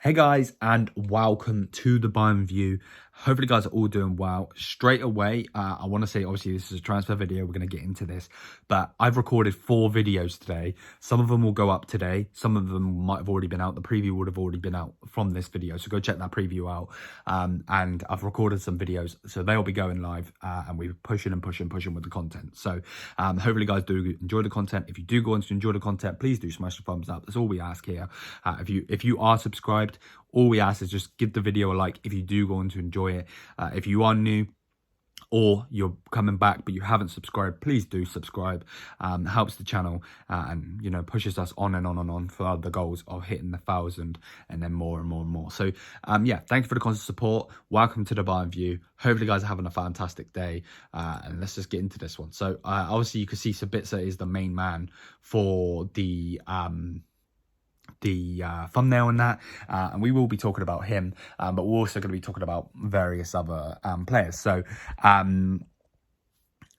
Hey guys, and welcome to the Bayern View. Hopefully you guys are all doing well. Straight away, I want to say, obviously this is a transfer video, we're going to get into this, but I've recorded 4 videos today. Some of them will go up today, some of them might have already been out. The preview would have already been out from this video, so go check that preview out. And I've recorded some videos, so they'll be going live, and we're pushing with the content. So hopefully you guys do enjoy the content. If you do go on to enjoy the content, please do smash the thumbs up. That's all we ask here. If you are subscribed, all we ask is just give the video a like if you do go on to enjoy it. If you are new or you're coming back but you haven't subscribed, please do subscribe. Helps the channel and pushes us on and on and on for the goals of hitting the 1,000 and then more and more and more. So yeah, thank you for the constant support. Welcome to the Bayern View. Hopefully you guys are having a fantastic day, and let's just get into this one. So obviously you can see Sabitsa is the main man for the thumbnail and that, and we will be talking about him, but we're also going to be talking about various other players. So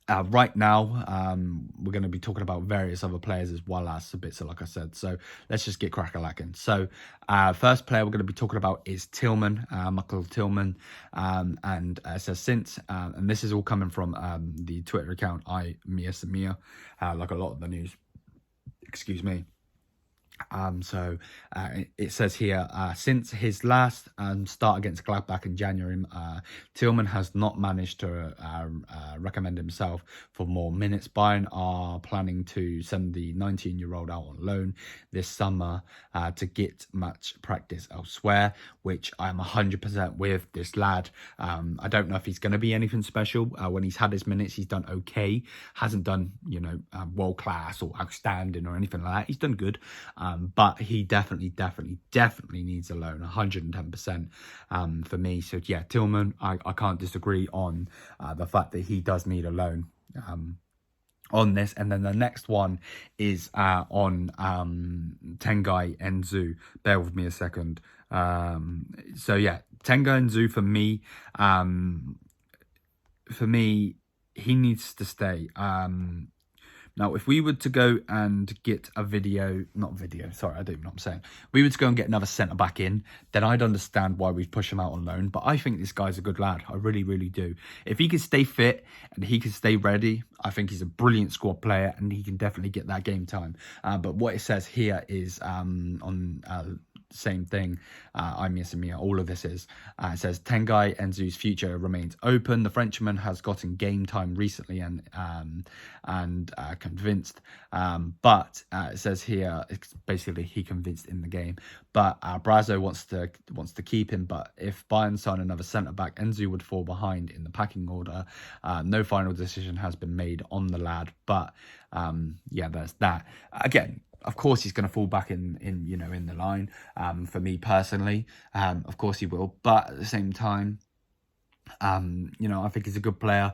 right now we're going to be talking about various other players as well as Sabitsa, like I said. So let's just get crack-a-lacking. So first player we're going to be talking about is Tillman, Marcel Tillman, and it says since, and this is all coming from the Twitter account adeyemi, like a lot of the news, excuse me. So it says here, since his last start against Gladbach in January, Tillman has not managed to recommend himself for more minutes. Bayern are planning to send the 19-year-old out on loan this summer to get much practice elsewhere, which I'm 100% with this lad. I don't know if he's going to be anything special. When he's had his minutes, he's done okay. Hasn't done, world class or outstanding or anything like that. He's done good. But he definitely needs a loan, 110% for me. So yeah, Tillman, I can't disagree on the fact that he does need a loan on this. And then the next one is on Tengai Enzu. Bear with me a second. So yeah, Tengai Enzu for me, he needs to stay. Now, if we were to go and get I don't even know what I'm saying. If we were to go and get another centre-back in, then I'd understand why we'd push him out on loan. But I think this guy's a good lad. I really, really do. If he can stay fit and he can stay ready, I think he's a brilliant squad player and he can definitely get that game time. But what it says here is on same thing, all of this is, it says Tengai Enzu's future remains open. The Frenchman has gotten game time recently and convinced, but it says here, it's basically he convinced in the game, but Brazo wants to keep him. But if Bayern sign another centre-back, Enzu would fall behind in the packing order. No final decision has been made on the lad, but yeah, there's that. Again, of course, he's going to fall back in the line. For me personally, of course he will. But at the same time, I think he's a good player.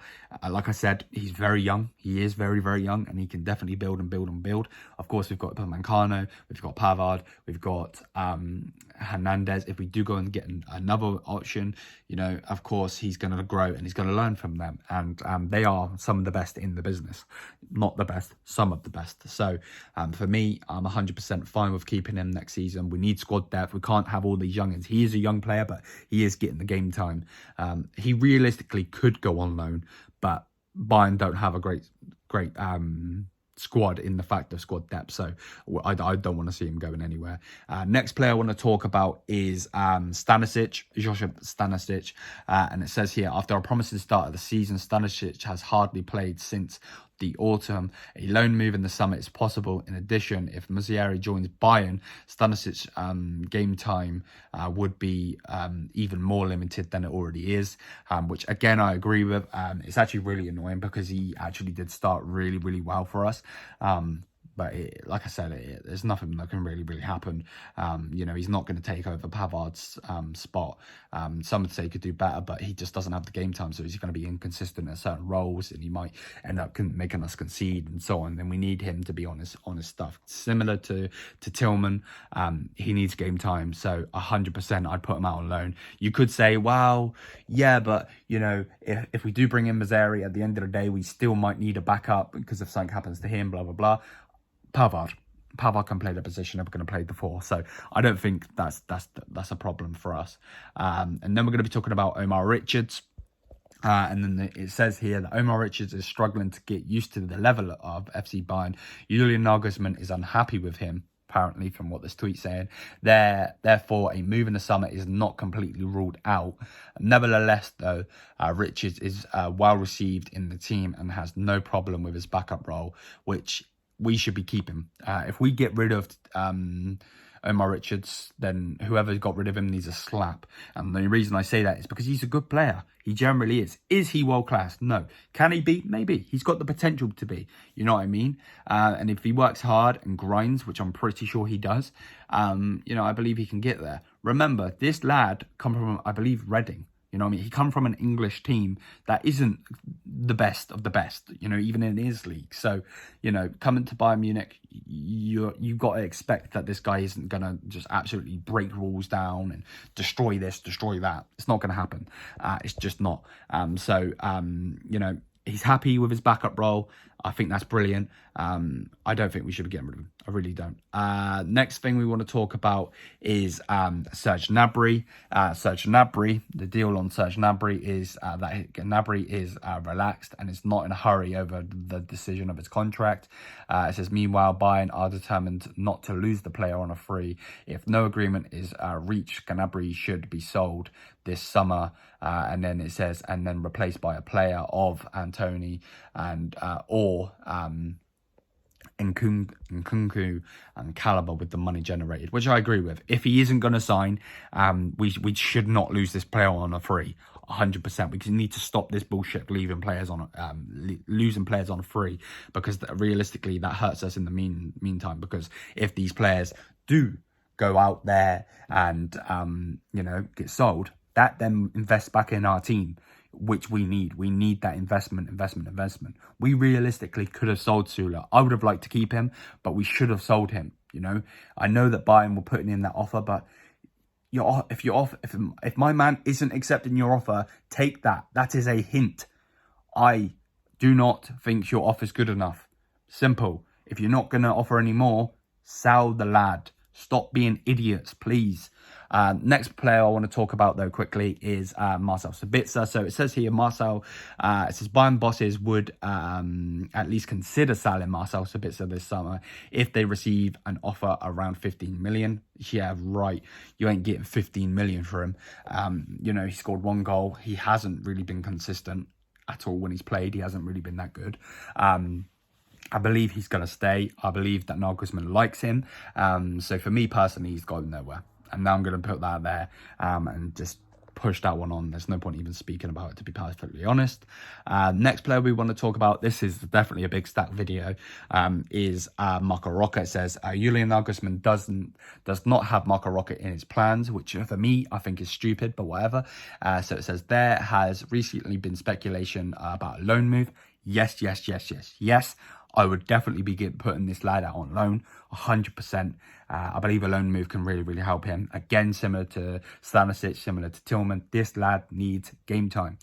Like I said, he's very young. He is very, very young, and he can definitely build and build and build. Of course, we've got Mancano, we've got Pavard, we've got Hernandez. If we do go and get another option, of course, he's going to grow and he's going to learn from them. And they are some of the best in the business. Not the best, some of the best. So for me, I'm 100% fine with keeping him next season. We need squad depth. We can't have all these youngins. He is a young player, but he is getting the game time. He realistically could go on loan, but Bayern don't have a great squad in the fact of squad depth, so I don't want to see him going anywhere. Next player I want to talk about is Stanisic, Josip Stanisic, and it says here, after a promising start of the season, Stanisic has hardly played since the autumn. A loan move in the summer is possible. In addition, if Musiala joins Bayern, Stanisic game time would be even more limited than it already is, which again I agree with. It's actually really annoying because he actually did start really, really well for us. But like I said, there's nothing that can really happen. He's not going to take over Pavard's spot. Some would say he could do better, but he just doesn't have the game time, so he's going to be inconsistent in certain roles, and he might end up making us concede and so on. Then we need him to be on his stuff. Similar to Tillman, he needs game time, so 100% I'd put him out on loan. You could say, well, yeah, but if we do bring in Mazzari at the end of the day, we still might need a backup because if something happens to him, blah blah blah. Pavard, Pavard can play the position and we're going to play the 4. So I don't think that's a problem for us. And then we're going to be talking about Omar Richards. And then it says here that Omar Richards is struggling to get used to the level of FC Bayern. Julian Nagelsmann is unhappy with him, apparently, from what this tweet's saying. Therefore, a move in the summer is not completely ruled out. Nevertheless, though, Richards is well received in the team and has no problem with his backup role, which we should be keeping. If we get rid of Omar Richards, then whoever got rid of him needs a slap. And the reason I say that is because he's a good player. He generally is. Is he world class? No. Can he be? Maybe. He's got the potential to be. You know what I mean? And if he works hard and grinds, which I'm pretty sure he does, I believe he can get there. Remember, this lad come from, I believe, Reading. You know what I mean? He come from an English team that isn't the best of the best, even in his league. So, coming to Bayern Munich, you've got to expect that this guy isn't going to just absolutely break rules down and destroy this, destroy that. It's not going to happen. It's just not. He's happy with his backup role. I think that's brilliant. I don't think we should be getting rid of him. I really don't. Next thing we want to talk about is Serge Gnabry. The deal on Serge Gnabry is that Gnabry is relaxed and is not in a hurry over the decision of his contract. It says, meanwhile, Bayern are determined not to lose the player on a free. If no agreement is reached, Gnabry should be sold this summer. And then it says, and then replaced by a player of Antony and or Nkunku and caliber with the money generated, which I agree with. If he isn't going to sign, we should not lose this player on a free. 100%. We need to stop this bullshit leaving players on losing players on a free, because realistically that hurts us in the meantime. Because if these players do go out there and get sold, that then invests back in our team, which we need. We need that investment. We realistically could have sold Sula. I would have liked to keep him, but we should have sold him. I know that Bayern were putting in that offer, but if my man isn't accepting your offer, take that. That is a hint. I do not think your offer is good enough. Simple. If you're not going to offer any more, sell the lad. Stop being idiots, please. Next player I want to talk about, though, quickly is Marcel Sabitsa. So it says here, it says Bayern bosses would at least consider selling Marcel Sabitsa this summer if they receive an offer around 15 million. Yeah, right. You ain't getting 15 million for him. He scored 1 goal. He hasn't really been consistent at all when he's played. He hasn't really been that good. I believe he's going to stay. I believe that Nagelsmann likes him. So for me personally, he's going nowhere. And now I'm going to put that there and just push that one on. There's no point even speaking about it, to be perfectly honest. Next player we want to talk about, this is definitely a big stack video, is Marco Rocca. It says Julian Nagelsmann does not have Marco Rocca in his plans, which for me I think is stupid, but whatever. So it says there has recently been speculation about a loan move. Yes. I would definitely be putting this lad out on loan, 100%. I believe a loan move can really, really help him. Again, similar to Stanisic, similar to Tillman, this lad needs game time.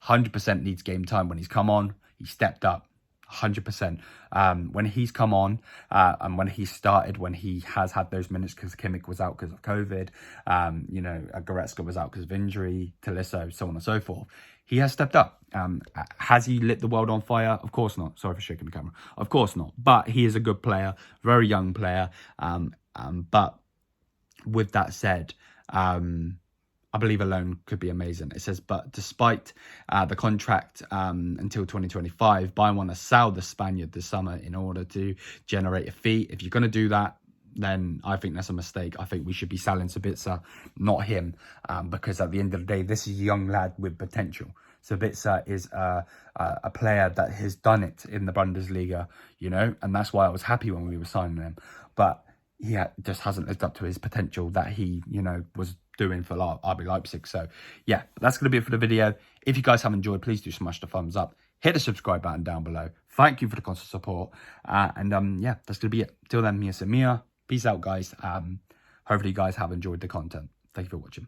100% needs game time. When he's come on, he stepped up. 100%. When he's come on and when he started, when he has had those minutes, because Kimmich was out because of COVID, Goretzka was out because of injury, Tolisso, so on and so forth. He has stepped up. Has he lit the world on fire? Of course not. Sorry for shaking the camera. Of course not. But he is a good player, very young player. But with that said, I believe a loan could be amazing. It says, but despite the contract until 2025, Bayern want to sell the Spaniard this summer in order to generate a fee. If you're going to do that, then I think that's a mistake. I think we should be selling Sabitsa, not him, because at the end of the day, this is a young lad with potential. Sabitsa is a player that has done it in the Bundesliga, and that's why I was happy when we were signing him. But he just hasn't lived up to his potential that he, was doing for RB Leipzig. So, yeah, that's going to be it for the video. If you guys have enjoyed, please do smash the thumbs up. Hit the subscribe button down below. Thank you for the constant support. Yeah, that's going to be it. Till then, Mia Samia. Peace out, guys. Hopefully you guys have enjoyed the content. Thank you for watching.